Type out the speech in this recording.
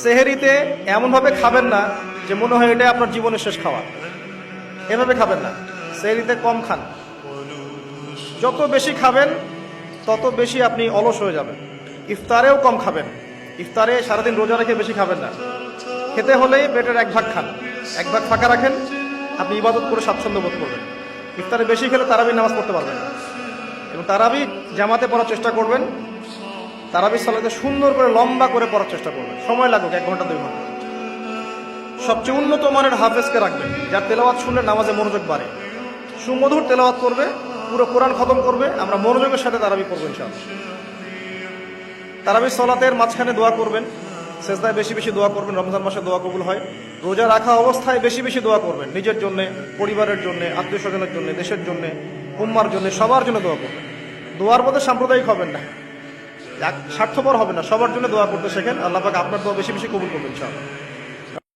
সেহেরিতে এমনভাবে খাবেন না যে মনে হয় এটা আপনার জীবনের শেষ খাওয়া। এভাবে খাবেন না। সেহেরিতে কম খান। যত বেশি খাবেন তত বেশি আপনি অলস হয়ে যাবেন। ইফতারেও কম খাবেন। ইফতারে সারাদিন রোজা রেখে বেশি খাবেন না। খেতে হলেই পেটের এক ভাগ খান, এক ভাগ ফাঁকা রাখেন, আপনি ইবাদত করে স্বাচ্ছন্দ্য বোধ করবেন। ইফতারে বেশি খেলে তারাবি নামাজ পড়তে পারবেন না। এবং তারাবি জামাতে পড়ার চেষ্টা করবেন। তারাবি সালাতে সুন্দর করে লম্বা করে পড়ার চেষ্টা করবেন, সময় লাগুক 1 ঘন্টা 2 ঘন্টা। সবচেয়ে উন্নত মানের হাফেজকে রাখবেন, যার তেলাওয়াত শুনলে নামাজে মনোযোগ বাড়ে। সুমধুর তেলাওয়াত করবে, পুরো কোরআন খতম করবে। আমরা মনোযোগের সাথে তারাবি পড়বো ইনশাআল্লাহ। তারাবি সালাতের মাঝখানে দোয়া করবেন, সেজদায় বেশি বেশি দোয়া করবেন। রমজান মাসে দোয়া কবুল হয়। রোজা রাখা অবস্থায় বেশি বেশি দোয়া করবেন, নিজের জন্য, পরিবারের জন্য, আত্মীয় স্বজনের জন্য, দেশের জন্য, উম্মার জন্য, সবার জন্য দোয়া করবেন। দোয়ার মধ্যে সাম্প্রদায়িক হবেন না, স্বার্থপর হবেন না, সবার জন্য দোয়া করতে শেখেন। আল্লাহ পাক আপনার দোয়া বেশি বেশি কবুল করবেন ইনশাআল্লাহ।